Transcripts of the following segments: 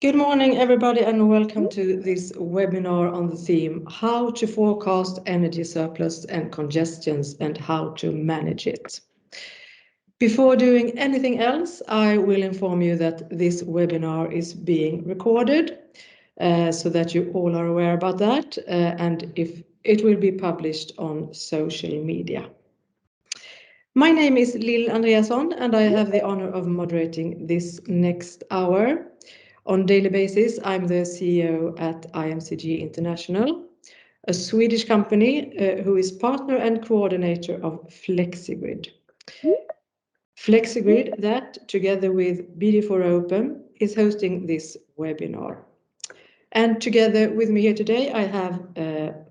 Good morning, everybody, and welcome to this webinar on the theme, How to Forecast Energy Surplus and Congestions and How to Manage it. Before doing anything else, I will inform you that this webinar is being recorded, so that you all are aware about that, and if it will be published on social media. My name is Lill Andreasson, and I have the honor of moderating this next hour. On daily basis, I'm the CEO at IMCG International, a Swedish company who is partner and coordinator of FlexiGrid. FlexiGrid, that together with BD4OPEM, is hosting this webinar. And together with me here today, I have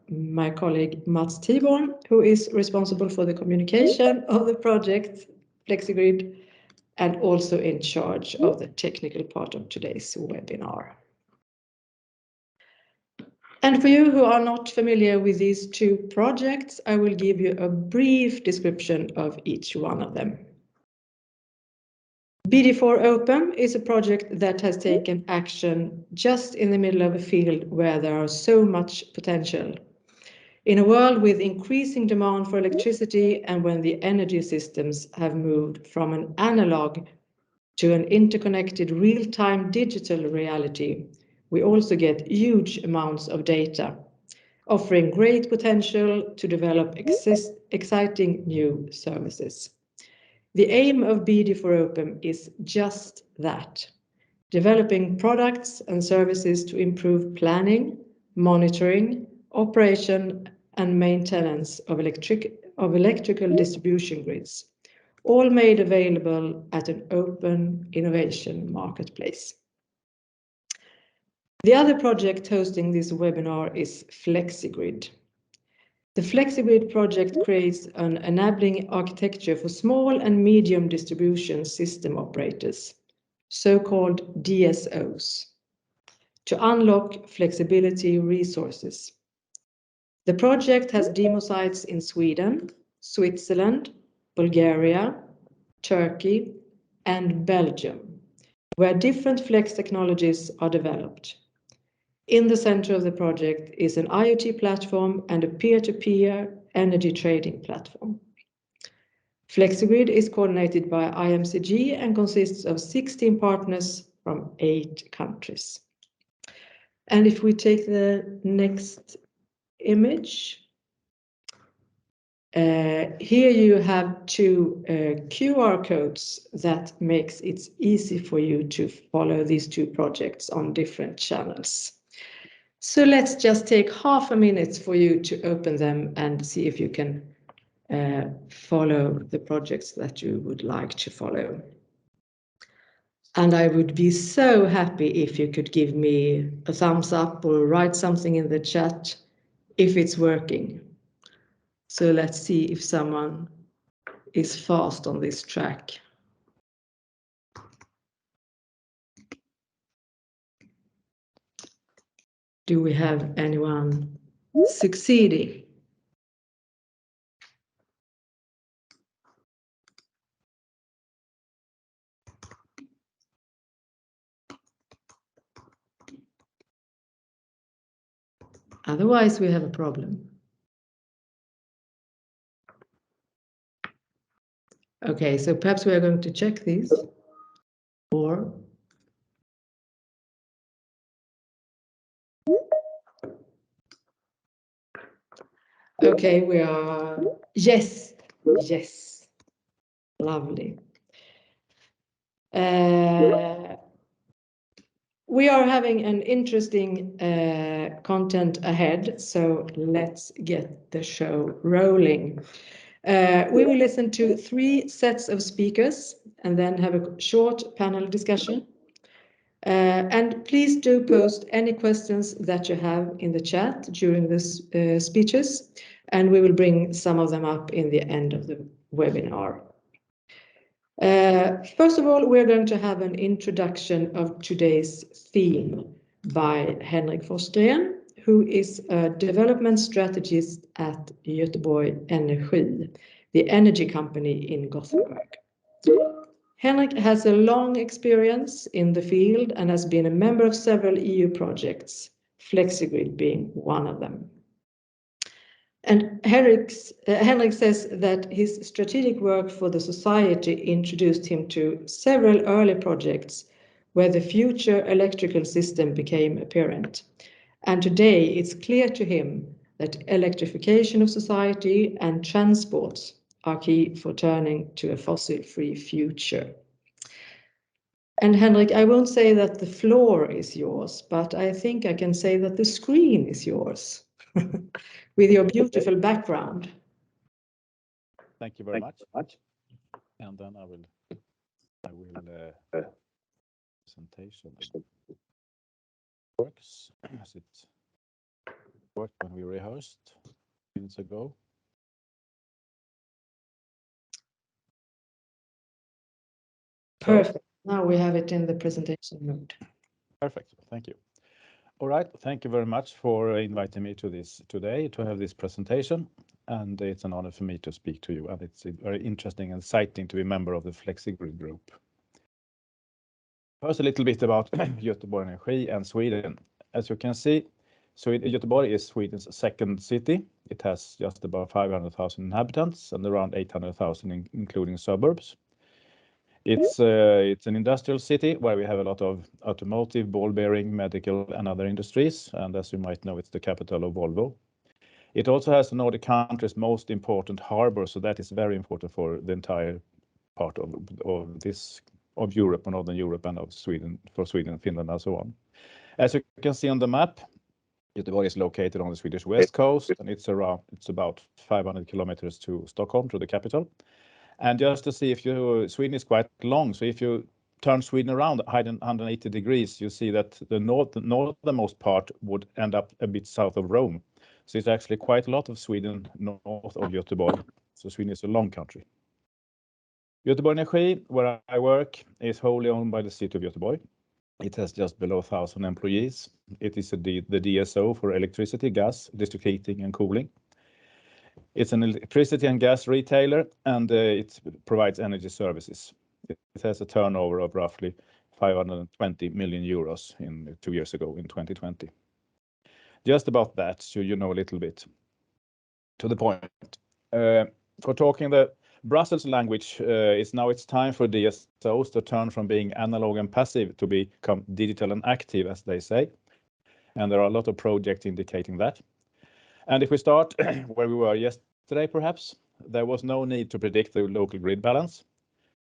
my colleague Mats Tiborn, who is responsible for the communication of the project FlexiGrid, and also in charge of the technical part of today's webinar. And for you who are not familiar with these two projects, I will give you a brief description of each one of them. BD4OPEM is a project that has taken action just in the middle of a field where there are so much potential. In a world with increasing demand for electricity and when the energy systems have moved from an analog to an interconnected real-time digital reality, we also get huge amounts of data, offering great potential to develop exciting new services. The aim of BD4OPEM is just that, developing products and services to improve planning, monitoring, operation and maintenance of electrical distribution grids, all made available at an open innovation marketplace. The other project hosting this webinar is FlexiGrid. The FlexiGrid project creates an enabling architecture for small and medium distribution system operators, so-called DSOs, to unlock flexibility resources. The project has demo sites in Sweden, Switzerland, Bulgaria, Turkey, and Belgium, where different flex technologies are developed. In the center of the project is an IoT platform and a peer-to-peer energy trading platform. FlexiGrid is coordinated by IMCG and consists of 16 partners from 8 countries. And if we take the next image, here you have 2 QR codes that makes it easy for you to follow these 2 projects on different channels. So let's just take half a minute for you to open them and see if you can follow the projects that you would like to follow. And I would be so happy if you could give me a thumbs up or write something in the chat if it's working. So let's see if someone is fast on this track. Do we have anyone succeeding? Otherwise, we have a problem. Okay, so perhaps we are going to check these, or okay, we are, yes, lovely. We are having an interesting content ahead, so let's get the show rolling. We will listen to 3 sets of speakers and then have a short panel discussion. And please do post any questions that you have in the chat during this speeches, and we will bring some of them up in the end of the webinar. First of all, we're going to have an introduction of today's theme by Henrik Forsgren, who is a development strategist at Göteborg Energi, the energy company in Gothenburg. Henrik has a long experience in the field and has been a member of several EU projects, FlexiGrid being one of them. And Henrik says that his strategic work for the society introduced him to several early projects where the future electrical system became apparent. And today it's clear to him that electrification of society and transport are key for turning to a fossil-free future. And Henrik, I won't say that the floor is yours, but I think I can say that the screen is yours with your beautiful background. Thank you very much. And then I will presentation works as it worked when we rehearsed minutes ago. Perfect. Now we have it in the presentation mode. Perfect. Thank you. All right. Thank you very much for inviting me to this today to have this presentation. And it's an honor for me to speak to you. And it's very interesting and exciting to be a member of the FlexiGrid group. First, a little bit about Göteborg Energy and Sweden. As you can see, Göteborg is Sweden's second city. It has just about 500,000 inhabitants and around 800,000 including suburbs. It's an industrial city where we have a lot of automotive, ball bearing, medical and other industries. And as you might know, it's the capital of Volvo. It also has the Nordic country's most important harbor, so that is very important for the entire part of Europe, Northern Europe, and of Sweden, for Sweden, Finland, and so on. As you can see on the map, Göteborg is located on the Swedish west coast, and it's about 500 kilometers to Stockholm, to the capital. And just to see Sweden is quite long, so if you turn Sweden around 180 degrees, you see that the northernmost part would end up a bit south of Rome. So it's actually quite a lot of Sweden north of Göteborg. So Sweden is a long country. Göteborg Energy, where I work, is wholly owned by the city of Göteborg. It has just below 1,000 employees. It is the DSO for electricity, gas, district heating and cooling. It's an electricity and gas retailer, and it provides energy services. It has a turnover of roughly 520 million euros 2 years ago in 2020. Just about that, so you know a little bit. To the point. For talking the Brussels language, it's time for DSOs to turn from being analog and passive to become digital and active, as they say. And there are a lot of projects indicating that. And if we start where we were yesterday, perhaps, there was no need to predict the local grid balance.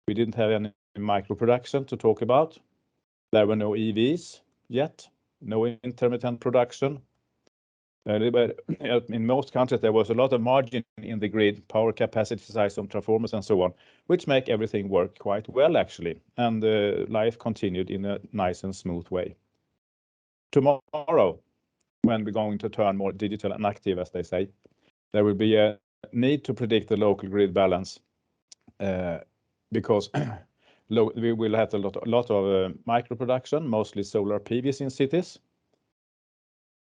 We didn't have any micro production to talk about. There were no EVs yet, no intermittent production. In most countries, there was a lot of margin in the grid, power capacity, size of transformers, and so on, which make everything work quite well, actually. And life continued in a nice and smooth way. Tomorrow, when we're going to turn more digital and active, as they say, there will be a need to predict the local grid balance because we will have a lot of micro production, mostly solar PVs in cities.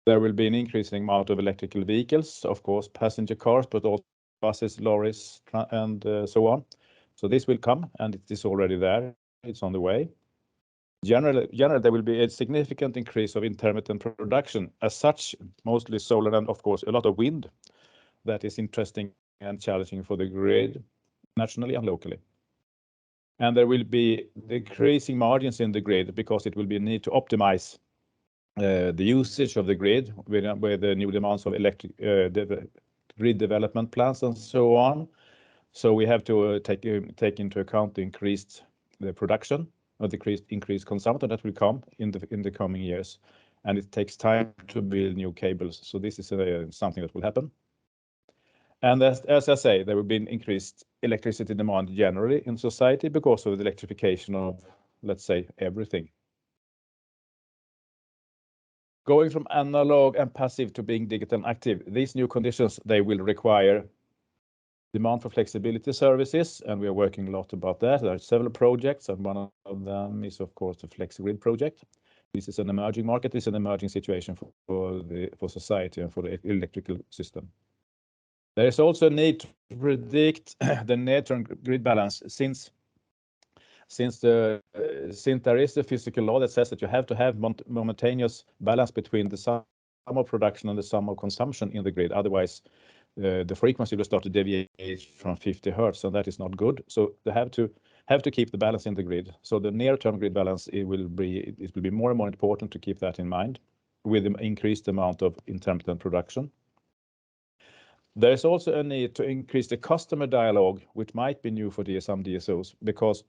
There will be an increasing amount of electrical vehicles, of course, passenger cars, but also buses, lorries, and so on. So this will come, and it is already there. It's on the way. Generally, there will be a significant increase of intermittent production. As such, mostly solar and, of course, a lot of wind. That is interesting and challenging for the grid, nationally and locally. And there will be decreasing margins in the grid because it will be a need to optimize the usage of the grid with the new demands of electric grid development plans and so on. So we have to take into account the increased production or increased consumption that will come in the coming years, and it takes time to build new cables. So this is something that will happen. And as I say, there will be an increased electricity demand generally in society because of the electrification of, let's say, everything. Going from analog and passive to being digital and active, these new conditions, they will require demand for flexibility services, and we are working a lot about that. There are several projects, and one of them is, of course, the FlexGrid project. This is an emerging market. It's an emerging situation for society and for the electrical system. There is also a need to predict the near-term grid balance, since since there is a physical law that says that you have to have momentaneous balance between the sum of production and the sum of consumption in the grid. Otherwise, the frequency will start to deviate from 50 hertz, and that is not good. So they have to keep the balance in the grid. So the near-term grid balance, it will be more and more important to keep that in mind with the increased amount of intermittent production. There is also a need to increase the customer dialogue, which might be new for some DSOs, because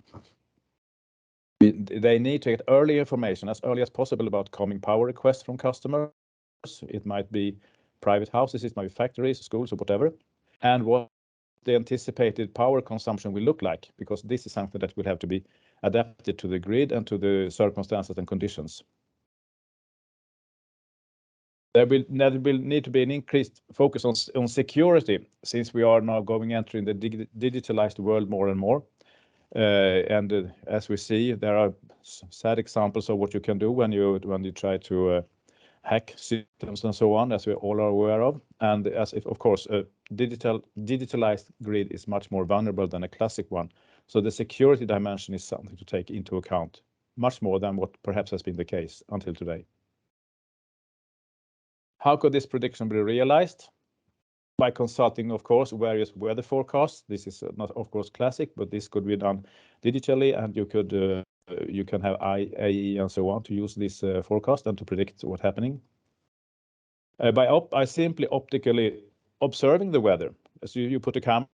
they need to get early information as early as possible about coming power requests from customers. It might be private houses, it might be factories, schools, or whatever, and what the anticipated power consumption will look like, because this is something that will have to be adapted to the grid and to the circumstances and conditions. There will need to be an increased focus on security, since we are now entering the digitalized world more and more. As we see, there are sad examples of what you can do when you try to hack systems and so on, as we all are aware of. And of course, a digitalized grid is much more vulnerable than a classic one. So the security dimension is something to take into account, much more than what perhaps has been the case until today. How could this prediction be realized? By consulting, of course, various weather forecasts. This is not, of course, classic, but this could be done digitally, and you can have IAE and so on to use this forecast and to predict what's happening. By simply optically observing the weather. So you put a camera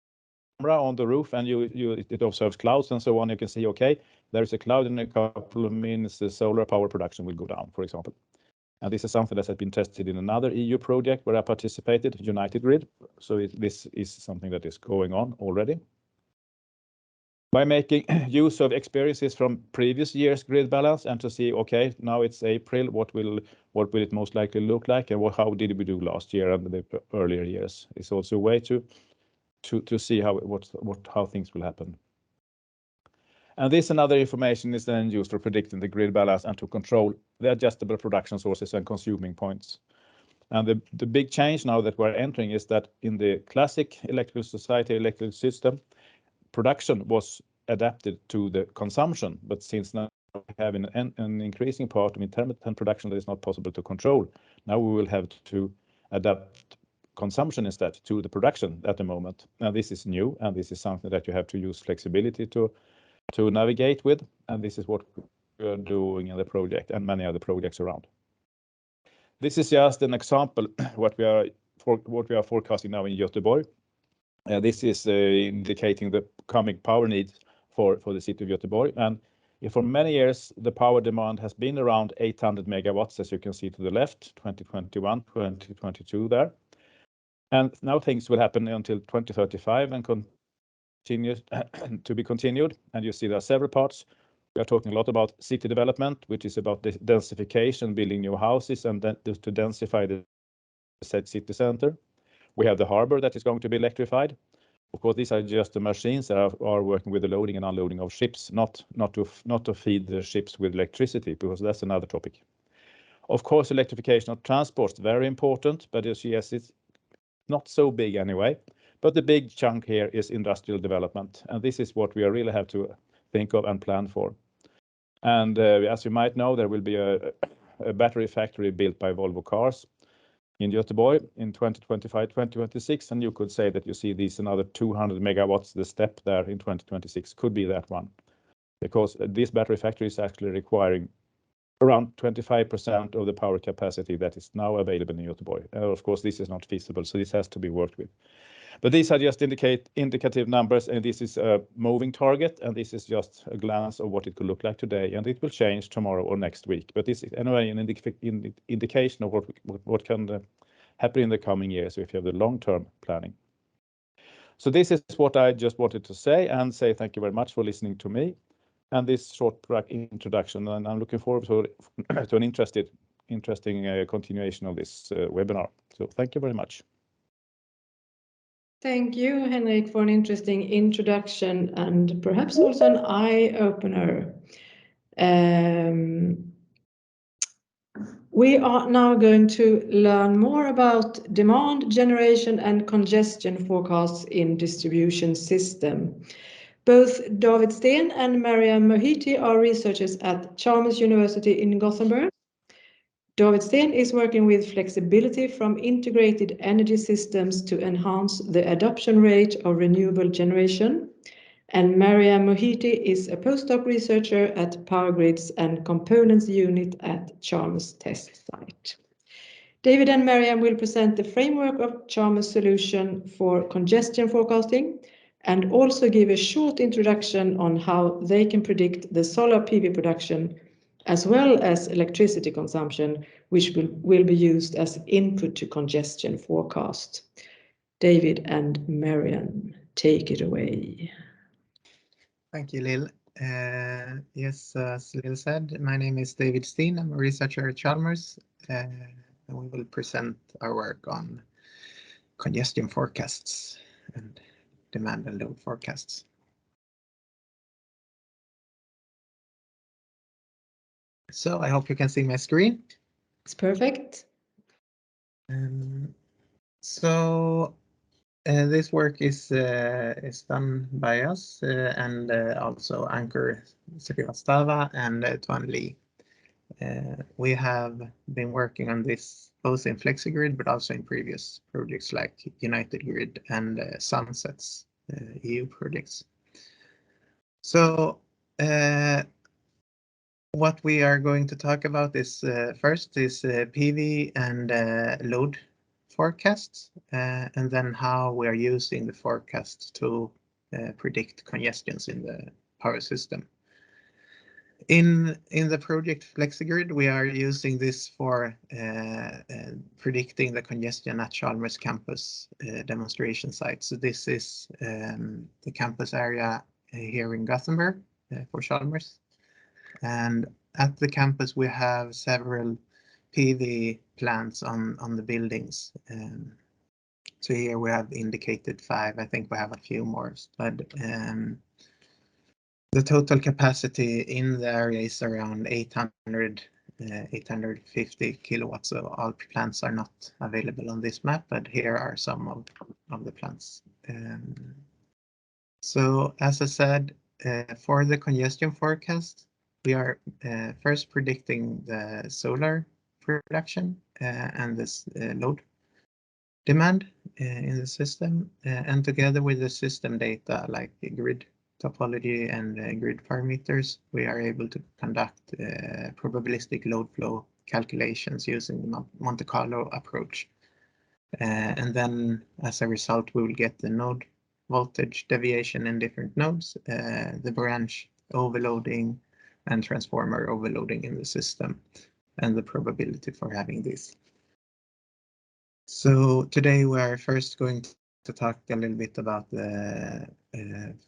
on the roof and it observes clouds and so on. You can see, okay, there is a cloud in a couple of minutes, the solar power production will go down, for example. And this is something that has been tested in another EU project where I participated, United Grid. So this is something that is going on already. By making use of experiences from previous year's grid balance and to see, okay, now it's April, what will it most likely look like, and how did we do last year and the earlier years? It's also a way to see how things will happen. And this and other information is then used for predicting the grid balance and to control the adjustable production sources and consuming points. And the big change now that we're entering is that in the classic electrical system, production was adapted to the consumption. But since now we have an increasing part of intermittent production that is not possible to control, now we will have to adapt consumption instead to the production at the moment. And this is new, and this is something that you have to use flexibility to navigate with, and this is what we are doing in the project and many other projects around. This is just an example what we are forecasting now in Göteborg. This is indicating the coming power needs for the city of Göteborg, and for many years the power demand has been around 800 megawatts, as you can see to the left, 2021, 2022 there, and now things will happen until 2035 and to be continued. And you see there are several parts. We are talking a lot about city development, which is about the densification, building new houses, and then to densify the said city center. We have the harbor that is going to be electrified. Of course, these are just the machines that are working with the loading and unloading of ships, not to feed the ships with electricity, because that's another topic. Of course, electrification of transport is very important, but yes, it's not so big anyway. But the big chunk here is industrial development, and this is what we really have to think of and plan for. And as you might know, there will be a battery factory built by Volvo Cars in Göteborg in 2025, 2026, and you could say that you see these another 200 megawatts, the step there in 2026 could be that one, because this battery factory is actually requiring around 25% of the power capacity that is now available in Göteborg. Of course, this is not feasible, so this has to be worked with. But these are just indicative numbers, and this is a moving target, and this is just a glance of what it could look like today, and it will change tomorrow or next week. But this is anyway an indication of what can happen in the coming years if you have the long-term planning. So this is what I just wanted to say, and say thank you very much for listening to me and this short introduction, and I'm looking forward to an interesting continuation of this webinar. So thank you very much. Thank you, Henrik, for an interesting introduction and perhaps also an eye-opener. We are now going to learn more about demand generation and congestion forecasts in distribution system. Both David Steen and Mariam Mohiti are researchers at Chalmers University in Gothenburg. David Steen is working with flexibility from integrated energy systems to enhance the adoption rate of renewable generation. And Mariam Mohiti is a postdoc researcher at Power Grids and Components Unit at Chalmers Test Site. David and Mariam will present the framework of Chalmers' solution for congestion forecasting and also give a short introduction on how they can predict the solar PV production as well as electricity consumption, which will be used as input to congestion forecast. David and Mariam, take it away. Thank you, Lil. Yes, as Lil said, my name is David Steen. I'm a researcher at Chalmers, and we will present our work on congestion forecasts and demand and load forecasts. So I hope you can see my screen. It's perfect. This work is done by us and also Ankur Srivastava and Tuan Lee. We have been working on this both in FlexiGrid but also in previous projects like United Grid and Sunsets EU projects. So what we are going to talk about is first is PV and load forecasts, and then how we are using the forecast to predict congestions in the power system. In the project FlexiGrid, we are using this for predicting the congestion at Chalmers campus demonstration site. So this is the campus area here in Gothenburg for Chalmers. And at the campus, we have several PV plants on the buildings. So here we have indicated 5. I think we have a few more, but the total capacity in the area is around 850 kilowatts. So all plants are not available on this map, but here are some of the plants. So as I said, for the congestion forecast, we are first predicting the solar production and this load demand in the system, and together with the system data like grid topology and grid parameters, we are able to conduct probabilistic load flow calculations using the Monte Carlo approach. And then as a result, we will get the node voltage deviation in different nodes, the branch overloading and transformer overloading in the system, and the probability for having this. So today we are first going to talk a little bit about the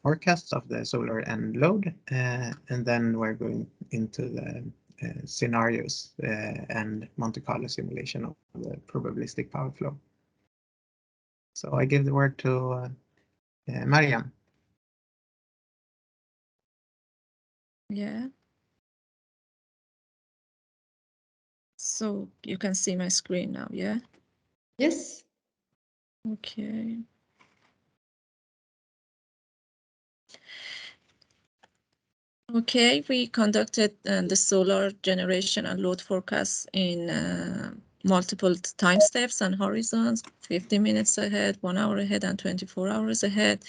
forecasts of the solar and load, and then we're going into the scenarios and Monte Carlo simulation of the probabilistic power flow. So I give the word to Mariam. Yeah. So you can see my screen now, yeah? Yes. Okay. Okay, we conducted the solar generation and load forecasts in multiple time steps and horizons, 50 minutes ahead, 1 hour ahead, and 24 hours ahead.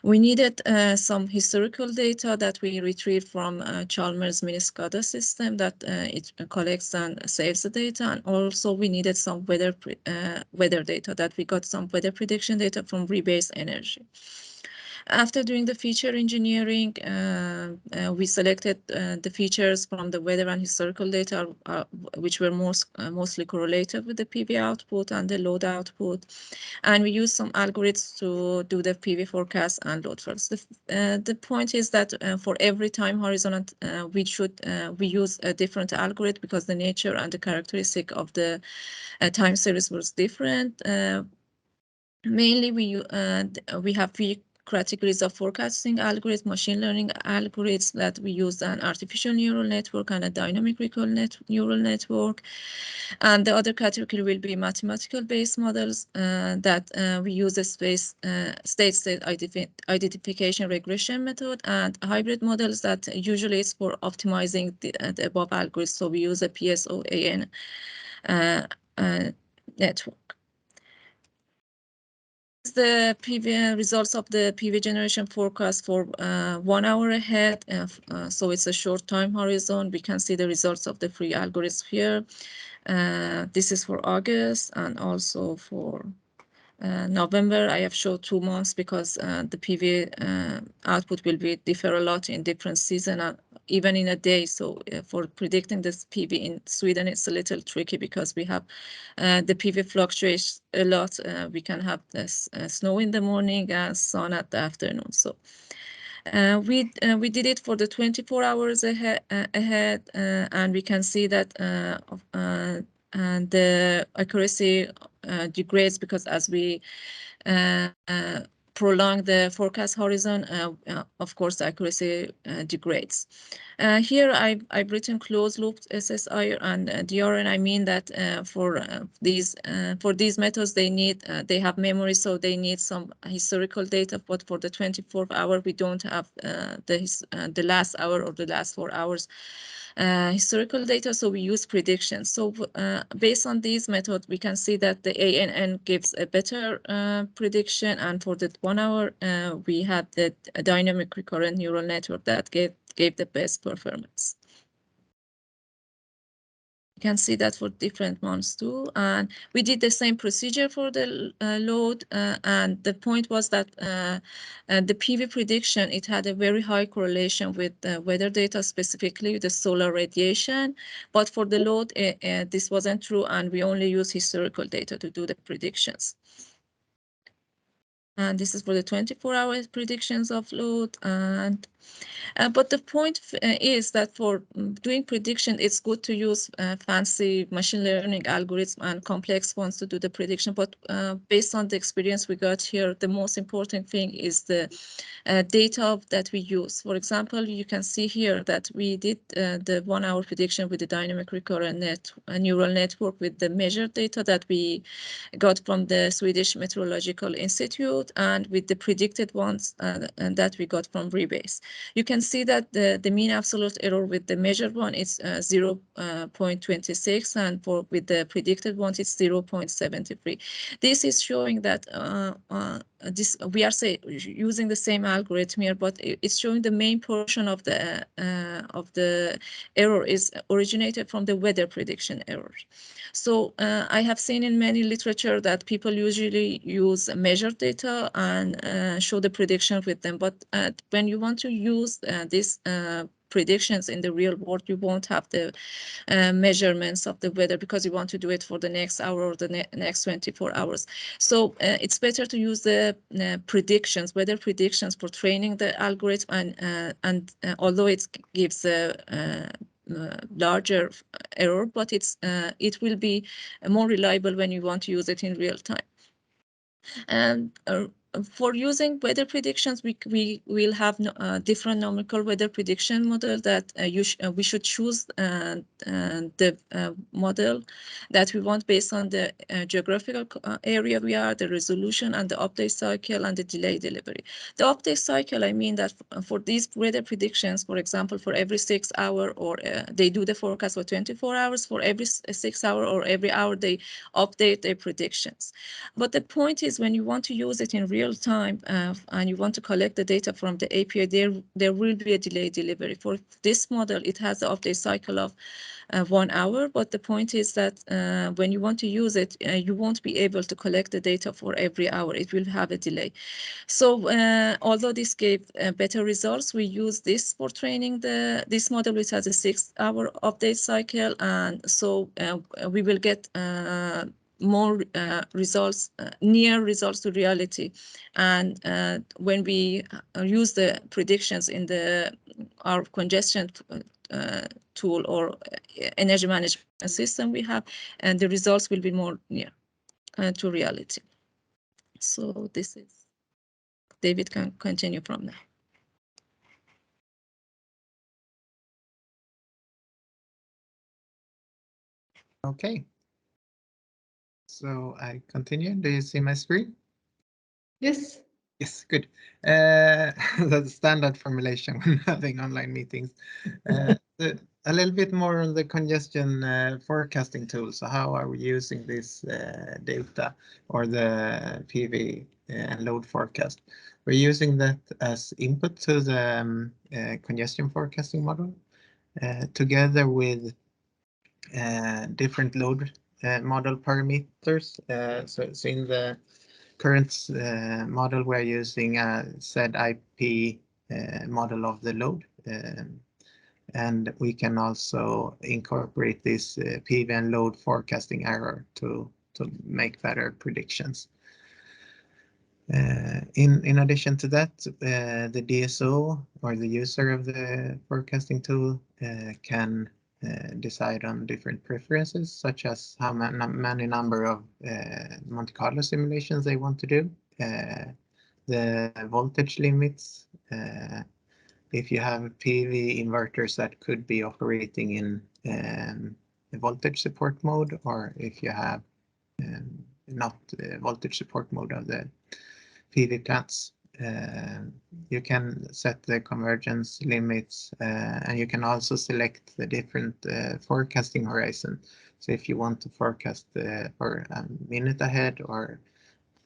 We needed some historical data that we retrieved from Chalmers mini SCADA system that it collects and saves the data, and also we needed some weather data that we got some weather prediction data from Rebase Energy. After doing the feature engineering, we selected the features from the weather and historical data, which were mostly correlated with the PV output and the load output. And we used some algorithms to do the PV forecast and load forecast. The point is that for every time horizon, we use a different algorithm because the nature and the characteristic of the time series was different. Mainly, we have categories of forecasting algorithms, machine learning algorithms that we use an artificial neural network and a dynamic recall neural network. And the other category will be mathematical based models that we use a state identification regression method, and hybrid models that usually is for optimizing the above algorithms. So we use a PSO-AN network. The PV results of the PV generation forecast for 1 hour ahead. So it's a short time horizon. We can see the results of the free algorithm here. This is for August, and also for November. I have showed 2 months because the PV output will differ a lot in different season, even in a day. So for predicting this PV in Sweden, it's a little tricky because we have the PV fluctuates a lot. We can have this, snow in the morning and sun at the afternoon. So we did it for the 24 hours ahead, and we can see that and the accuracy degrades because as we prolong the forecast horizon, of course, the accuracy degrades. Here I've written closed loop SSI and DRN. I mean that for these methods, they have memory, so they need some historical data. But for the 24th hour, we don't have the last hour or the last 4 hours historical data, so we use predictions. So based on these methods, we can see that the ANN gives a better prediction, and for the 1 hour, we had the dynamic recurrent neural network that gave the best performance. You can see that for different months too, and we did the same procedure for the load, and the point was that the PV prediction, it had a very high correlation with weather data, specifically the solar radiation, but for the load, this wasn't true, and we only use historical data to do the predictions. And this is for the 24-hour predictions of load. And but the point is that for doing prediction, it's good to use fancy machine learning algorithms and complex ones to do the prediction. But based on the experience we got here, the most important thing is the data that we use. For example, you can see here that we did the 1 hour prediction with the dynamic recurrent neural network with the measured data that we got from the Swedish Meteorological Institute, and with the predicted ones and that we got from Rebase. You can see that the mean absolute error with the measured one is 0.26, and with the predicted ones it's 0.73. This is showing that we are using the same algorithm here, but it's showing the main portion of the error is originated from the weather prediction error. So I have seen in many literature that people usually use measured data and show the prediction with them, but when you want to use these predictions in the real world, you won't have the measurements of the weather because you want to do it for the next hour or the next 24 hours. So it's better to use the predictions, weather predictions, for training the algorithm, and although it gives a larger error, but it will be more reliable when you want to use it in real time. And for using weather predictions, we will have different numerical weather prediction model that we should choose the model that we want based on the geographical area we are, the resolution, and the update cycle, and the delay delivery. The update cycle, I mean that for these weather predictions, for example, for every 6 hours, or they do the forecast for 24 hours, for every 6 hours or every hour, they update their predictions. But the point is, when you want to use it in real time and you want to collect the data from the API, there will be a delay delivery. For this model, it has the update cycle of 1 hour, but the point is that when you want to use it, you won't be able to collect the data for every hour. It will have a delay. So although this gave better results, we use this for training this model, which has a 6-hour update cycle, and so we will get more results, near results to reality. And when we use the predictions in our congestion tool or energy management system we have, and the results will be more near to reality. So this is David can continue from there. Okay. So I continue. Do you see my screen? Yes. Yes, good. That's standard formulation when having online meetings. A little bit more on the congestion forecasting tool. So how are we using this data or the PV and load forecast? We're using that as input to the congestion forecasting model together with different load model parameters. So in the current model, we're using a ZIP model of the load. And we can also incorporate this PV and load forecasting error to make better predictions. In addition to that, the DSO or the user of the forecasting tool can decide on different preferences, such as how many number of Monte Carlo simulations they want to do, the voltage limits, if you have PV inverters that could be operating in the voltage support mode, or if you have not voltage support mode of the PV plants. You can set the convergence limits and you can also select the different forecasting horizon. So if you want to forecast for a minute ahead or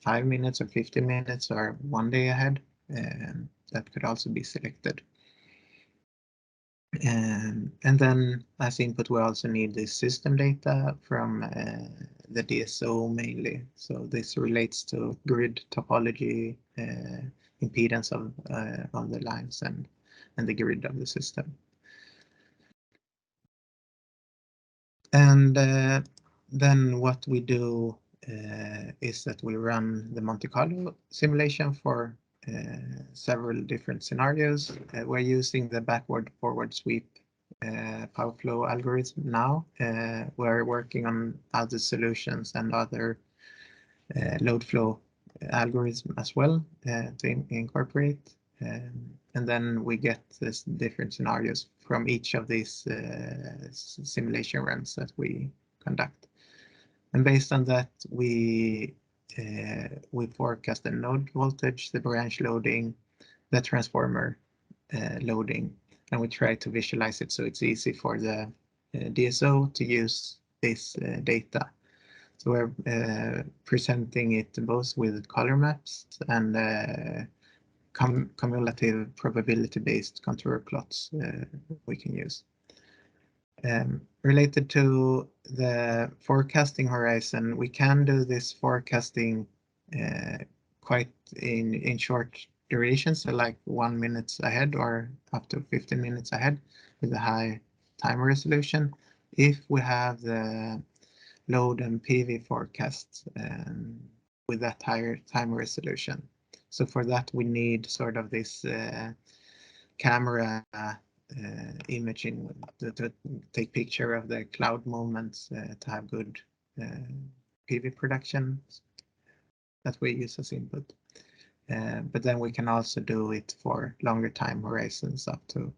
5 minutes or 50 minutes or 1 day ahead, that could also be selected. And then as input, we also need the system data from the DSO mainly. So this relates to grid topology, impedance of on the lines and the grid of the system. And then what we do is that we run the Monte Carlo simulation for several different scenarios. We're using the backward-forward sweep power flow algorithm now. We're working on other solutions and other load flow algorithm as well to incorporate. And then we get this different scenarios from each of these simulation runs that we conduct. And based on that, we forecast the node voltage, the branch loading, the transformer loading, and we try to visualize it so it's easy for the DSO to use this data. So we're presenting it both with color maps and cumulative probability-based contour plots we can use. Related to the forecasting horizon, we can do this forecasting quite in short durations, so like 1 minute ahead or up to 15 minutes ahead with a high time resolution if we have the load and PV forecasts with that higher time resolution. So for that, we need sort of this camera imaging to take picture of the cloud movements to have good PV production that we use as input. But then we can also do it for longer time horizons up to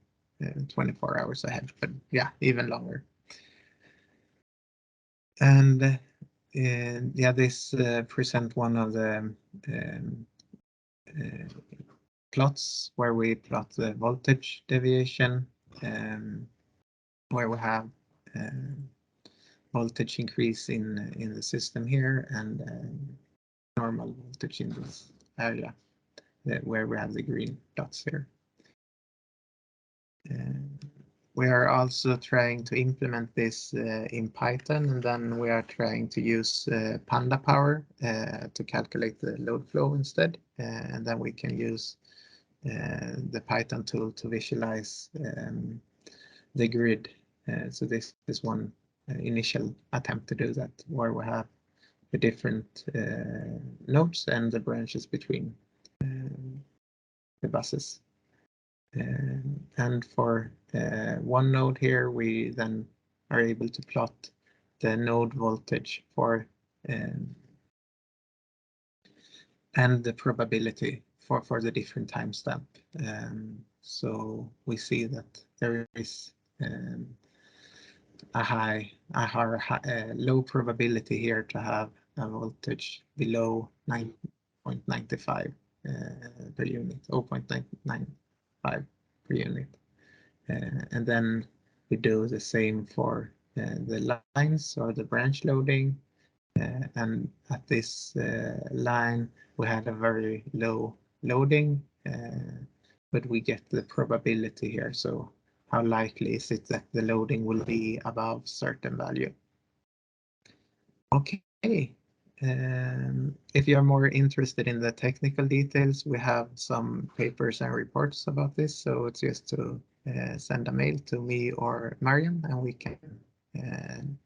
24 hours ahead, but yeah, even longer. And yeah, this present one of the plots where we plot the voltage deviation, where we have voltage increase in the system here and normal voltage in this area where we have the green dots here. We are also trying to implement this in Python, and then we are trying to use Panda Power to calculate the load flow instead, and then we can use the Python tool to visualize the grid. So this is one initial attempt to do that, where we have the different nodes and the branches between the buses. And for one node here, we then are able to plot the node voltage for and the probability for the different timestamp. So we see that there is a low probability here to have a voltage below 9.95 per unit, 0.995 per unit. And then we do the same for the lines or the branch loading. And at this line, we had a very low loading, but we get the probability here. So how likely is it that the loading will be above certain value? Okay. If you're more interested in the technical details, we have some papers and reports about this. So it's just to send a mail to me or Mariam, and we can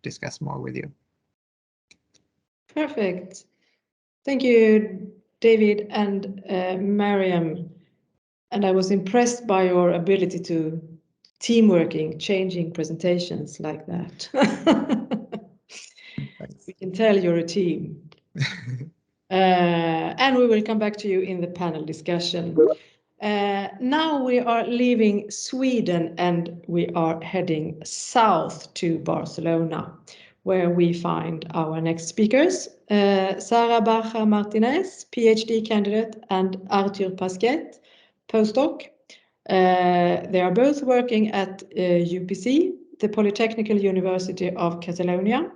discuss more with you. Perfect. Thank you, David and Mariam. And I was impressed by your ability to teamworking, changing presentations like that. We can tell you're a team. And we will come back to you in the panel discussion. Now we are leaving Sweden and we are heading south to Barcelona, where we find our next speakers, Sara Baja Martinez, PhD candidate, and Arthur Pasquet, postdoc. They are both working at UPC, the Polytechnical University of Catalonia,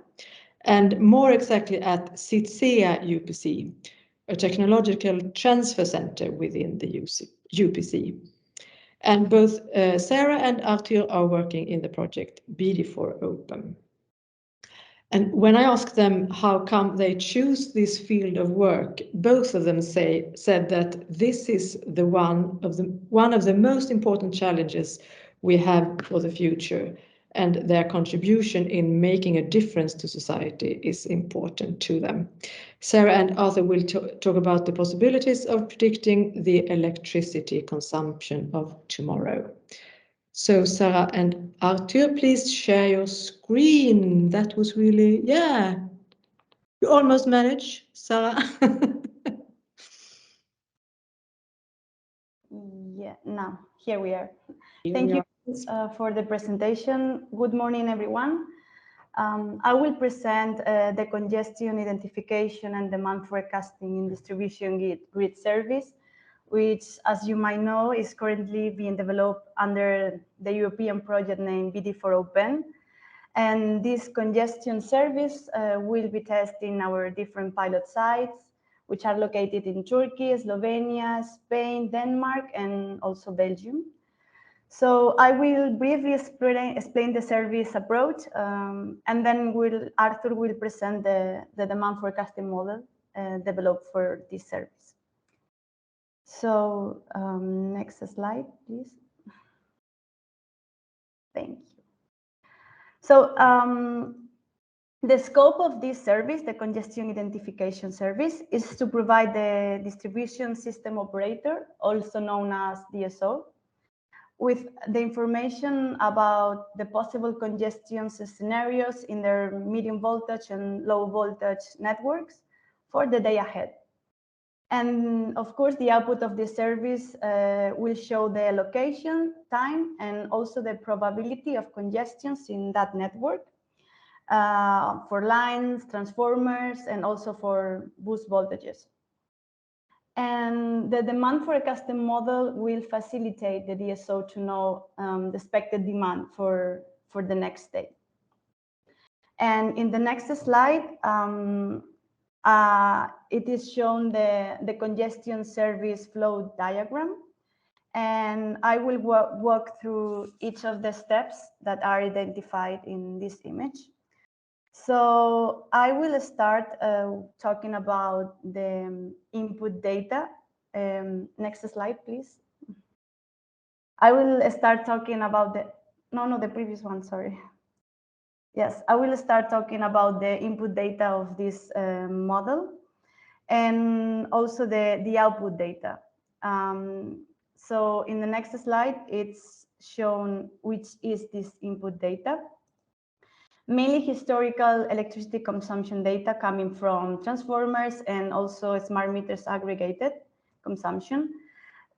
and more exactly at CITSEA UPC, a technological transfer center within the UPC. And both Sarah and Arthur are working in the project BD4OPEM. And when I asked them how come they choose this field of work, both of them said that this is one of the most important challenges we have for the future, and their contribution in making a difference to society is important to them. Sarah and Arthur will talk about the possibilities of predicting the electricity consumption of tomorrow. So Sarah and Arthur, please share your screen. That was really, yeah. You almost managed, Sarah. Yeah, now here we are. Thank you for the presentation. Good morning, everyone. I will present the congestion identification and demand forecasting in distribution grid service, which, as you might know, is currently being developed under the European project named BD4OPEM. And this congestion service will be tested in our different pilot sites, which are located in Turkey, Slovenia, Spain, Denmark, and also Belgium. So I will briefly explain the service approach, and then Arthur will present the demand forecasting model developed for this service. So next slide, please. Thank you. So the scope of this service, the congestion identification service, is to provide the distribution system operator, also known as DSO, with the information about the possible congestion scenarios in their medium voltage and low voltage networks for the day ahead. And of course, the output of this service will show the location, time, and also the probability of congestions in that network for lines, transformers, and also for boost voltages. And the demand forecasting model will facilitate the DSO to know the expected demand for the next day. And in the next slide, it is shown the congestion service flow diagram. And I will walk through each of the steps that are identified in this image. So I will start talking about the input data. Next slide, please. I will start talking about the previous one, sorry. Yes, I will start talking about the input data of this model and also the output data. So in the next slide, it's shown which is this input data. Mainly historical electricity consumption data coming from transformers and also smart meters aggregated consumption.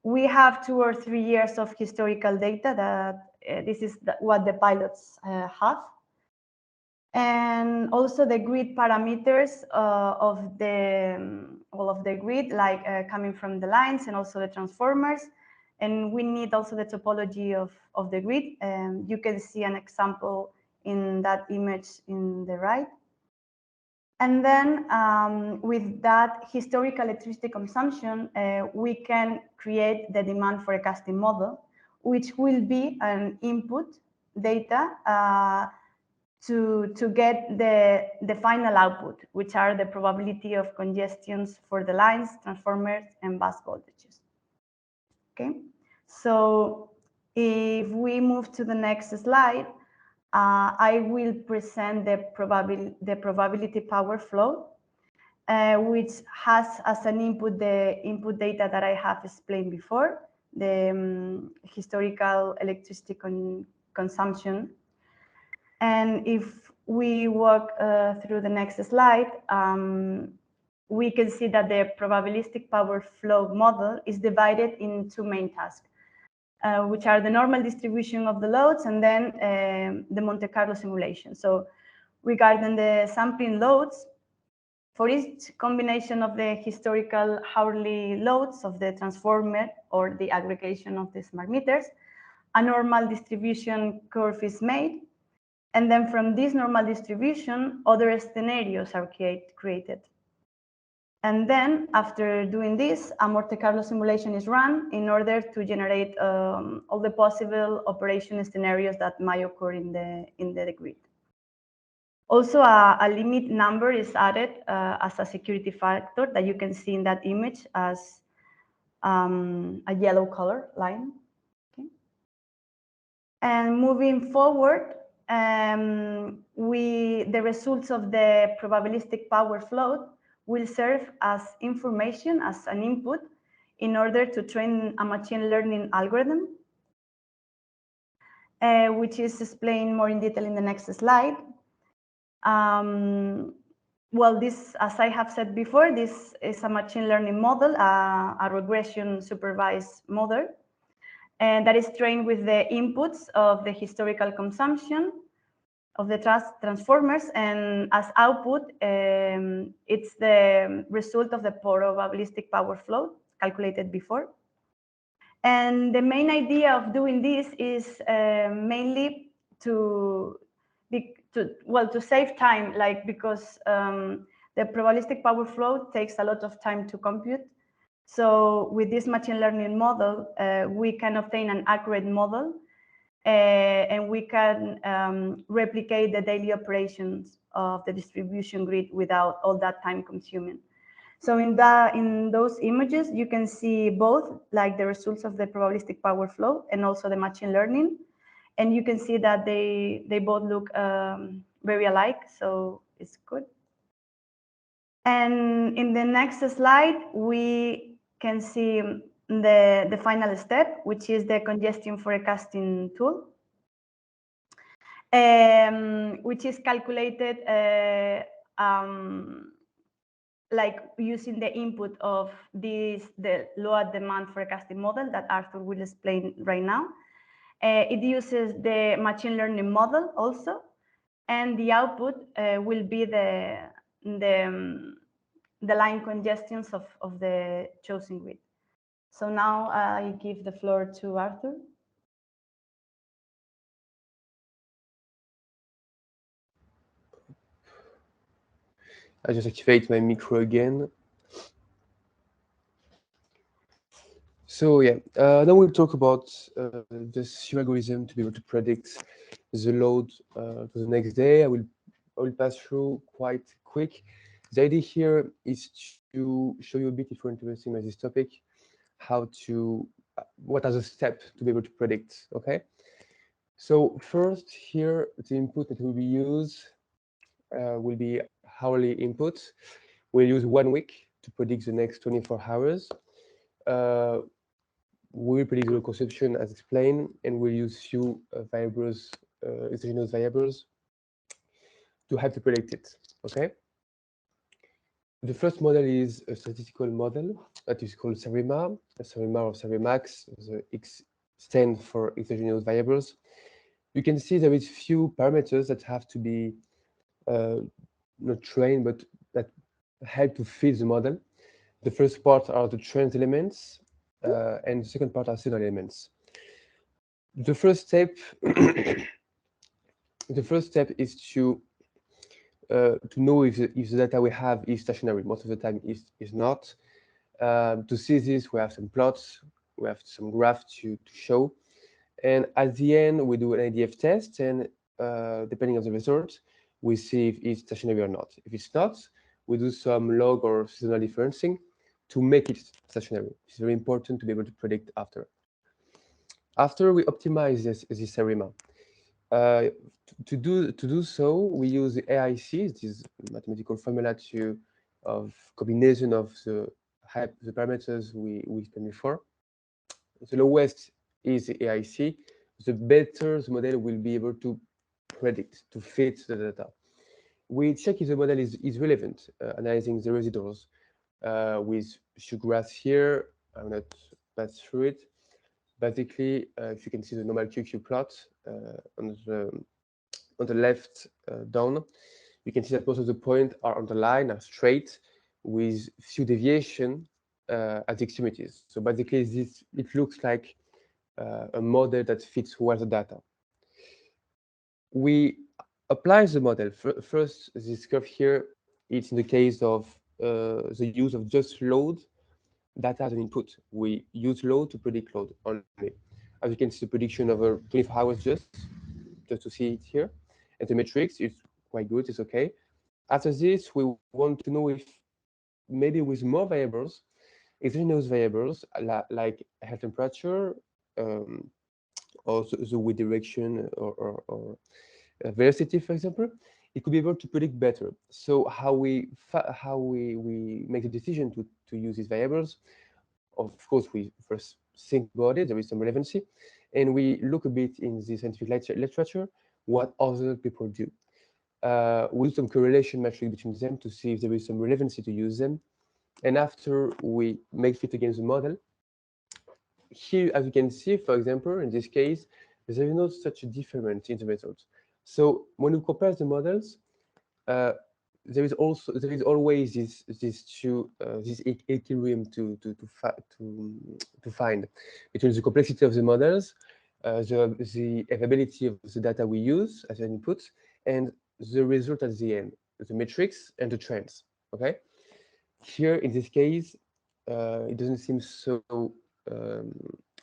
We have 2 or 3 years of historical data that this is what the pilots have. And also the grid parameters of all of the grid, like coming from the lines and also the transformers. And we need also the topology of the grid. You can see an example in that image in the right. And then with that historical electricity consumption, we can create the demand forecasting model, which will be an input data to get the final output, which are the probability of congestions for the lines, transformers, and bus voltages. Okay, so if we move to the next slide, I will present the probability power flow, which has as an input the input data that I have explained before, the historical electricity consumption. And if we walk through the next slide, we can see that the probabilistic power flow model is divided in 2 main tasks, which are the normal distribution of the loads and then the Monte Carlo simulation. So regarding the sampling loads, for each combination of the historical hourly loads of the transformer or the aggregation of the smart meters, a normal distribution curve is made. And then from this normal distribution, other scenarios are created. And then after doing this, a Monte Carlo simulation is run in order to generate all the possible operation scenarios that might occur in the grid. Also, a limit number is added as a security factor that you can see in that image as a yellow color line. Okay. And moving forward, the results of the probabilistic power flow will serve as information, as an input, in order to train a machine learning algorithm, which is explained more in detail in the next slide. Well, this, as I have said before, this is a machine learning model, a regression supervised model, and that is trained with the inputs of the historical consumption of the transformers, and as output, it's the result of the probabilistic power flow calculated before. And the main idea of doing this is mainly to save time, like because the probabilistic power flow takes a lot of time to compute. So with this machine learning model, we can obtain an accurate model, and we can replicate the daily operations of the distribution grid without all that time consuming. So in those images, you can see both, like the results of the probabilistic power flow and also the machine learning. And you can see that they both look very alike, so it's good. And in the next slide, we can see the final step, which is the congestion forecasting tool, which is calculated like using the input of the load demand forecasting model that Arthur will explain right now. It uses the machine learning model also, and the output will be the line congestions of the chosen grid. So now I give the floor to Arthur. I just activate my micro again. So yeah, now we'll talk about this algorithm to be able to predict the load for the next day. I will pass through quite quick. The idea here is to show you a bit, if you're interested in this topic, what are the steps to be able to predict, okay? So first here, the input that will be used will be hourly input. We'll use 1 week to predict the next 24 hours. We will predict the consumption as explained, and we'll use few variables, exogenous variables, to help to predict it, okay? The first model is a statistical model that is called SARIMA, SARIMA or SARIMAX. The X stands for exogenous variables. You can see there is few parameters that have to be not trained, but that help to fit the model. The first part are the trained elements, and the second part are signal elements. The first step, the first step is to know if the data we have is stationary. Most of the time is not. To see this, we have some plots, we have some graphs to show. And at the end, we do an ADF test, and depending on the result, we see if it's stationary or not. If it's not, we do some log or seasonal differencing to make it stationary. It's very important to be able to predict after. After we optimize this SARIMA, to do so, we use the AIC, this mathematical formula of combination of the parameters we explained before. The lowest is the AIC, the better the model will be able to predict, to fit the data. We check if the model is relevant, analyzing the residuals with few graphs here. I will not pass through it. Basically, if you can see the normal QQ plot on the left down, you can see that most of the points are on the line, are straight, with few deviation at the extremities. So basically, it looks like a model that fits well the data. We apply the model. First, this curve here, it's in the case of the use of just load data as an input. We use load to predict load only. As you can see, the prediction over 24 hours just to see it here. And the metrics is quite good, it's okay. After this, we want to know if maybe with more variables, exogenous variables like air temperature, or the wind direction or velocity, for example, it could be able to predict better. So how we make the decision to use these variables, of course, we first think about it, there is some relevancy, and we look a bit in the scientific literature what other people do. We do some correlation metric between them to see if there is some relevancy to use them. And after we make fit against the model, here, as you can see, for example, in this case, there is not such a difference in the results. So when you compare the models, there is always this equilibrium to find between the complexity of the models, the availability of the data we use as an input, and the result at the end, the metrics and the trends. Okay. Here, in this case, it doesn't seem so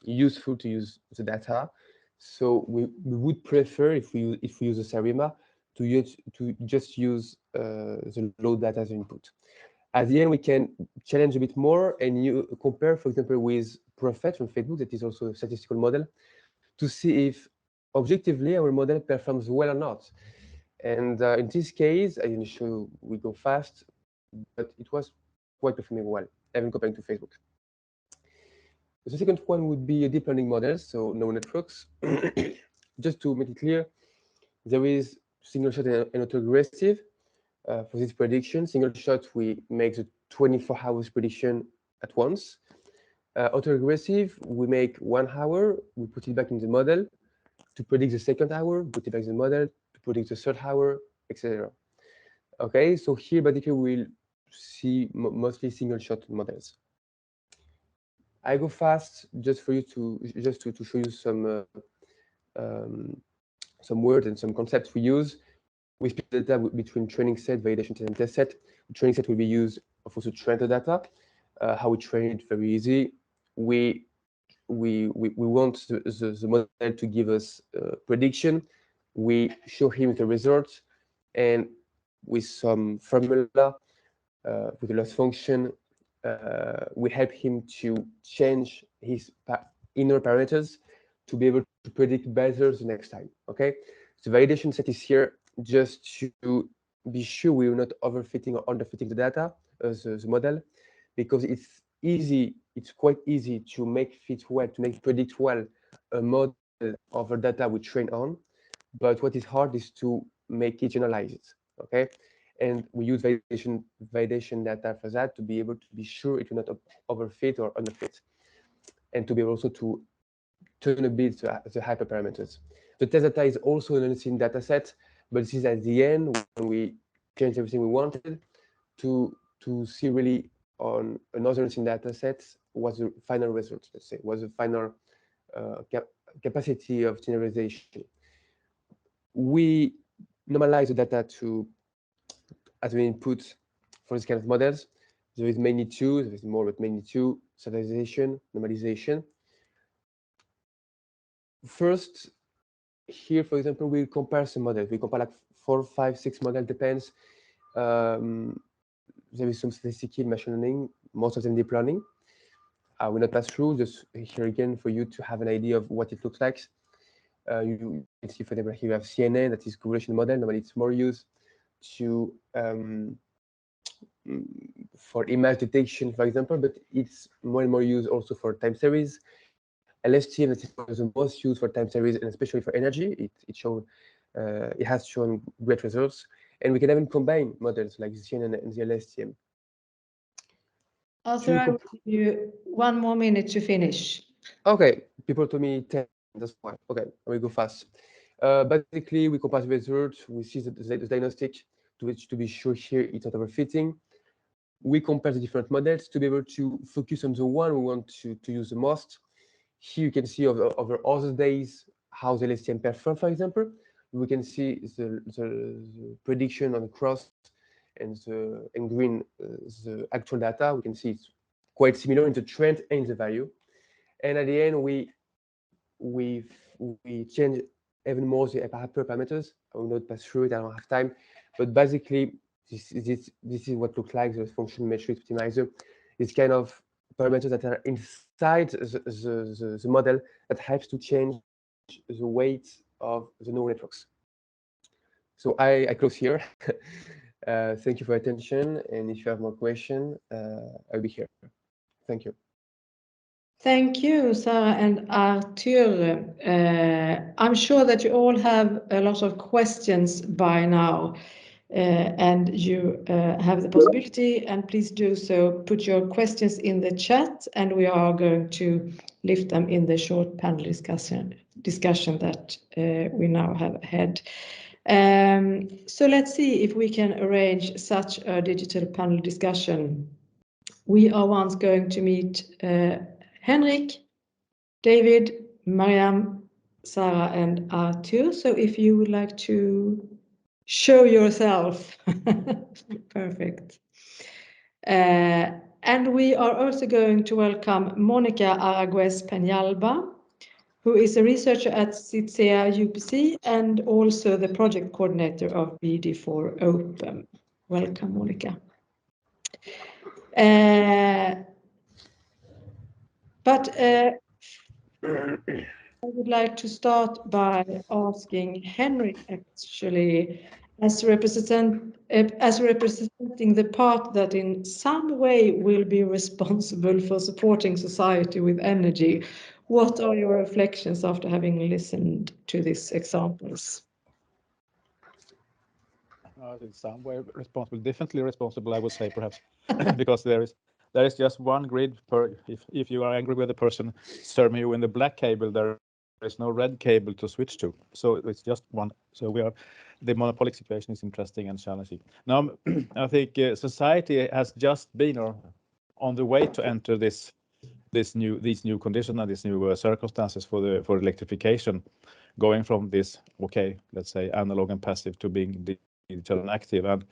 useful to use the data. So we would prefer, if we use a SARIMA, to just use the load data as input. At the end, we can challenge a bit more and you compare, for example, with Prophet from Facebook, that is also a statistical model, to see if objectively our model performs well or not. And in this case, I didn't show you, we go fast, but it was quite performing well, even comparing to Facebook. The second one would be a deep learning model, so neural networks. Just to make it clear, there is single shot and autoregressive for this prediction. Single shot, we make the 24 hours prediction at once. Autoregressive, we make 1 hour, we put it back in the model to predict the second hour, put it back in the model to predict the third hour, etc. Okay, so here basically we'll see mostly single shot models. I go fast just for you to show you some words and some concepts we use. We split the data between training set, validation set, and test set. The training set will be used, of course, to train the data. How we train it, very easy. We want the model to give us prediction. We show him the results, and with some formula, with the loss function, we help him to change his inner parameters to be able to predict better the next time. Okay, the validation set is here just to be sure we are not overfitting or underfitting the data, the model, because it's quite easy to make predict well a model of the data we train on, but what is hard is to make it generalize it. Okay, and we use validation data for that to be able to be sure it will not overfit or underfit, and to be able also to turn a bit the hyperparameters. The test data is also an unseen data set, but this is at the end when we change everything we wanted to see really on another unseen data set what's the final result, let's say, what's the final capacity of generalization. We normalize the data to as an input for this kind of models. There is mainly two, there is more, but mainly two: standardization, normalization. First, here, for example, we compare some models. We compare like 4, 5, 6 models, depends. There is some statistical machine learning, most of them deep learning. I will not pass through, just here again for you to have an idea of what it looks like. You can see, for example, here you have CNN, that is correlation model. Normally it's more used to for image detection, for example, but it's more and more used also for time series. LSTM, that is the most used for time series and especially for energy. It has shown great results, and we can even combine models like the CNN and the LSTM. Arthur, I will give you 1 more minute to finish. Okay, people told me 10. That's fine. Okay, I will go fast. Basically, we compare the results. We see the diagnostic to be sure here it's not overfitting. We compare the different models to be able to focus on the one we want to use the most. Here you can see over other days how the LSTM perform, for example. We can see the prediction on the cross and in green the actual data. We can see it's quite similar in the trend and in the value. And at the end, we change even more the hyperparameters. I will not pass through it, I don't have time. But basically, this is what looks like the function matrix optimizer. It's kind of parameters that are inside the model that helps to change the weight of the neural networks. So I close here. Thank you for your attention. And if you have more questions, I'll be here. Thank you. Thank you, Sarah and Arthur. I'm sure that you all have a lot of questions by now, and you have the possibility, and please do so. Put your questions in the chat, and we are going to lift them in the short panel discussion that we now have ahead. So let's see if we can arrange such a digital panel discussion. We are once going to meet Henrik, David, Mariam, Sarah, and Arthur. So if you would like to show yourself, perfect. And we are also going to welcome Monica Araguez Peñalba, who is a researcher at CITSEA UPC and also the project coordinator of BD4OPEM. Welcome, Monica. But I would like to start by asking Henrik, actually, as representing the part that in some way will be responsible for supporting society with energy. What are your reflections after having listened to these examples? In some way responsible, definitely responsible, I would say, perhaps, because there is just one grid per. If you are angry with the person serving you in the black cable, there is no red cable to switch to. So it's just one. So the monopolic situation is interesting and challenging. Now, I think society has just been on the way to enter these new conditions and these new circumstances for electrification, going from this, okay, let's say analog and passive to being digital and active. And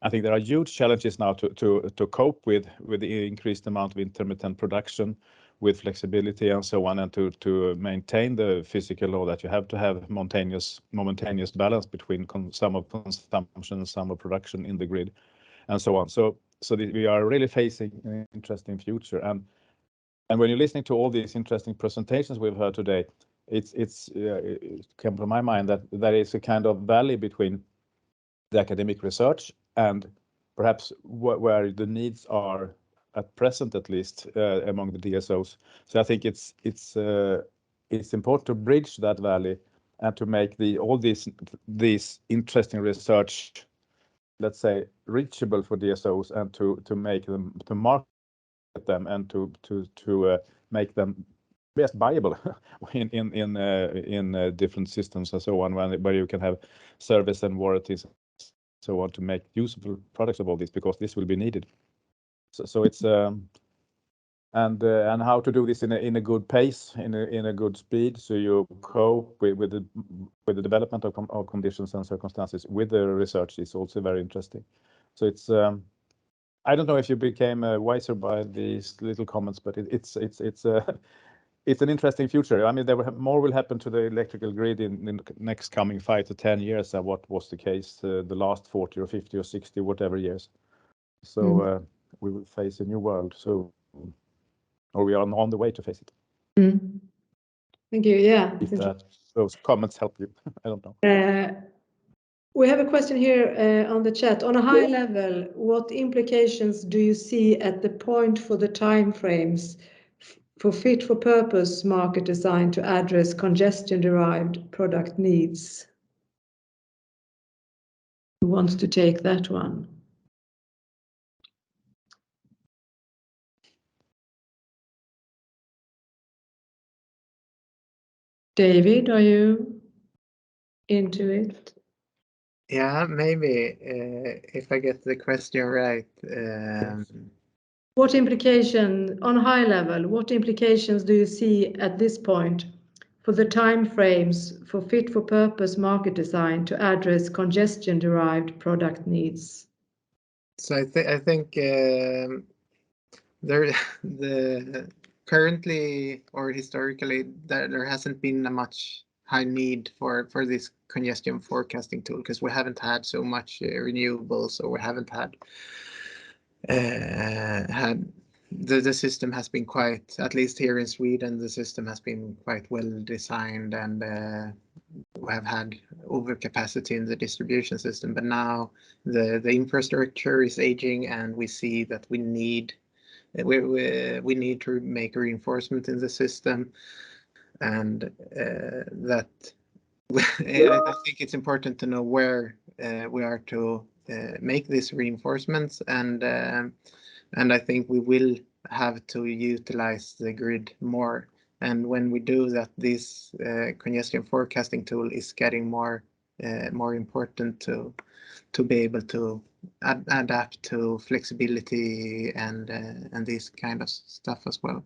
I think there are huge challenges now to cope with the increased amount of intermittent production, with flexibility and so on, and to maintain the physical law that you have to have momentaneous balance between some of consumption and some of production in the grid, and so on. So we are really facing an interesting future. And when you're listening to all these interesting presentations we've heard today, it came to my mind that there is a kind of valley between the academic research and perhaps where the needs are at present, at least among the DSOs. So I think it's important to bridge that valley and to make all these interesting research let's say, reachable for DSOs and to make them, to market them and to make them best viable in different systems and so on, where you can have service and warranties so on to make useful products of all this, because this will be needed. So it's and how to do this in a good pace, in a good speed, so you cope with the development of conditions and circumstances with the research is also very interesting. So it's I don't know if you became wiser by these little comments, but it's an interesting future. I mean, more will happen to the electrical grid in the next coming 5 to 10 years than what was the case the last 40 or 50 or 60, whatever years. So we will face a new world. So, or we are on the way to face it. Thank you. Yeah. If those comments help you, I don't know. We have a question here on the chat. On a high level, what implications do you see at the point for the time frames for fit-for-purpose market design to address congestion-derived product needs? Who wants to take that one? David, are you into it? Yeah, maybe if I get the question right. What implication, on high level, what implications do you see at this point for the time frames for fit-for-purpose market design to address congestion-derived product needs? So I think currently or historically there hasn't been a much high need for this congestion forecasting tool, because we haven't had so much renewables, or we haven't had the system has been quite, at least here in Sweden, the system has been quite well designed, and we have had overcapacity in the distribution system. But now the infrastructure is aging, and we see that we need to make reinforcement in the system, and that I think it's important to know where we are to make these reinforcements, and I think we will have to utilize the grid more. And when we do that, this congestion forecasting tool is getting more important to be able to adapt to flexibility and this kind of stuff as well.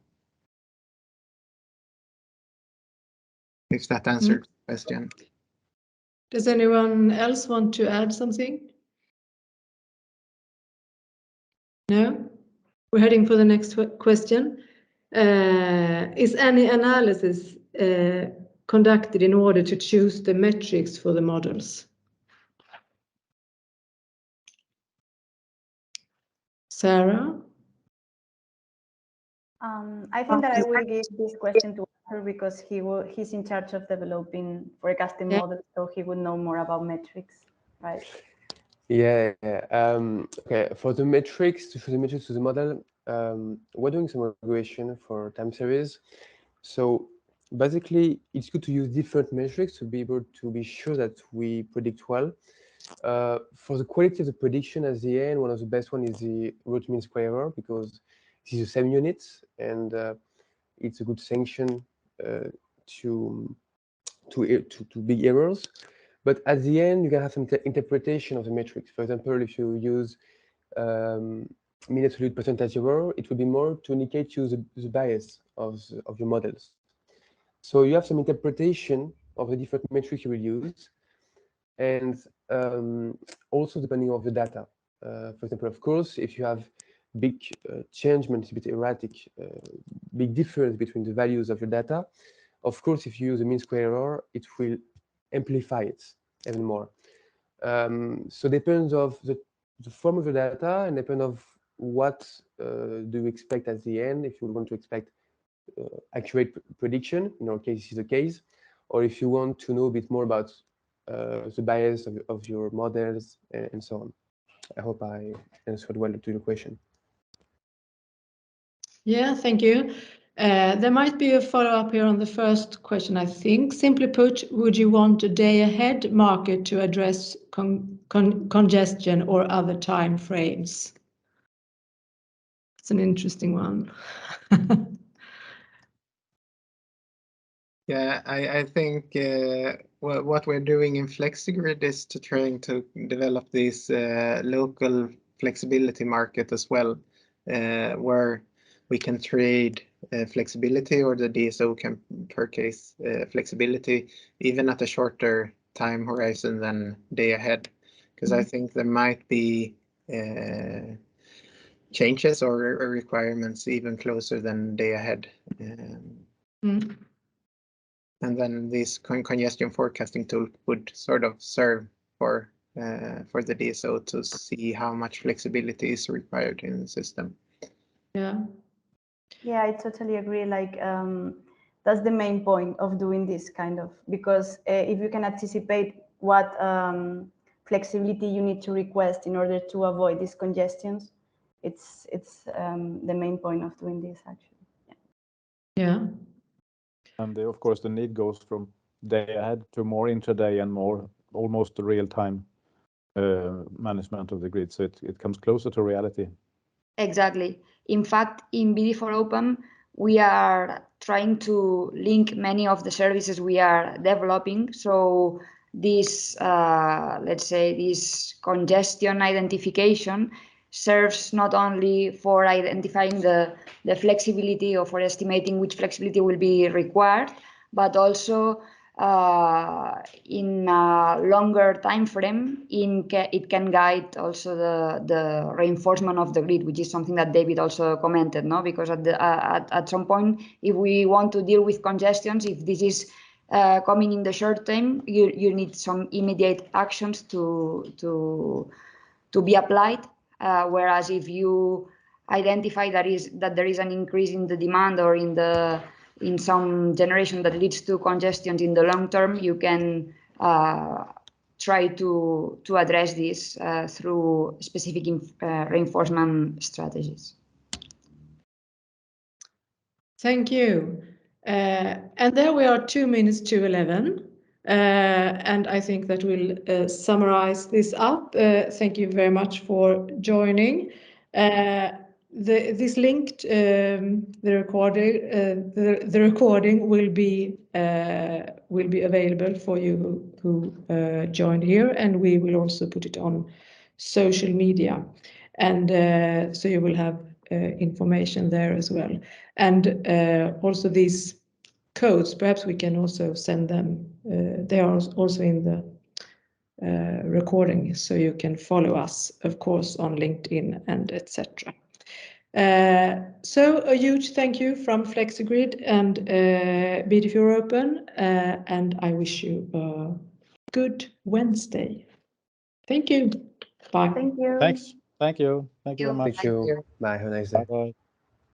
If that answered the question. Does anyone else want to add something? No? We're heading for the next question. Is any analysis conducted in order to choose the metrics for the models? Sarah? I think that I will give this question to her, because he's in charge of developing forecasting models, so he would know more about metrics, right? Yeah. Okay. For the metrics, to show the metrics to the model, we're doing some regression for time series. So basically, it's good to use different metrics to be able to be sure that we predict well. For the quality of the prediction at the end, one of the best one is the root mean square error, because this is the same units, and it's a good sanction to big errors. But at the end, you can have some interpretation of the metrics. For example, if you use mean absolute percentage error, it would be more to indicate you the bias of your models. So you have some interpretation of the different metrics you will use, and also depending on the data. For example, of course, if you have big changement, it's a bit erratic, big difference between the values of your data, of course, if you use a mean square error, it will amplify it even more. So depends of the form of the data, and depend of what do you expect at the end. If you want to expect accurate prediction, in our case, this is the case, or if you want to know a bit more about the bias of your models and so on. I hope I answered well to your question. Yeah, thank you. There might be a follow-up here on the first question, I think. Simply put, would you want a day-ahead market to address congestion or other time frames? It's an interesting one. Yeah, I think what we're doing in FlexiGrid is trying to develop this local flexibility market as well, where we can trade flexibility, or the DSO can purchase flexibility even at a shorter time horizon than day ahead. Because I think there might be changes or requirements even closer than day ahead. And then this congestion forecasting tool would sort of serve for the DSO to see how much flexibility is required in the system. Yeah. Yeah, I totally agree. Like that's the main point of doing this kind of, because if you can anticipate what flexibility you need to request in order to avoid these congestions, it's the main point of doing this actually. Yeah. And of course, the need goes from day ahead to more intraday and more almost real-time management of the grid. So it comes closer to reality. Exactly. In fact, in BD4OPEM, we are trying to link many of the services we are developing. So this, let's say, this congestion identification serves not only for identifying the flexibility or for estimating which flexibility will be required, but also in a longer time frame, it can guide also the reinforcement of the grid, which is something that David also commented, no? Because at some point, if we want to deal with congestions, if this is coming in the short term, you need some immediate actions to be applied. Whereas if you identify that there is an increase in the demand or in some generation that leads to congestion in the long term, you can try to address this through specific reinforcement strategies. Thank you. And there we are, 2 minutes to 11. And I think that we'll summarize this up. Thank you very much for joining. This linked the recording will be available for you who joined here, and we will also put it on social media, and so you will have information there as well. And also these codes, perhaps we can also send them. They are also in the recording, so you can follow us, of course, on LinkedIn and etc. So a huge thank you from FlexiGrid and BD4OPEM, and I wish you a good Wednesday. Thank you. Bye. Thank you. Thanks. Thank you. Thank you very much. Thank you. Bye. Have a nice day. Bye-bye.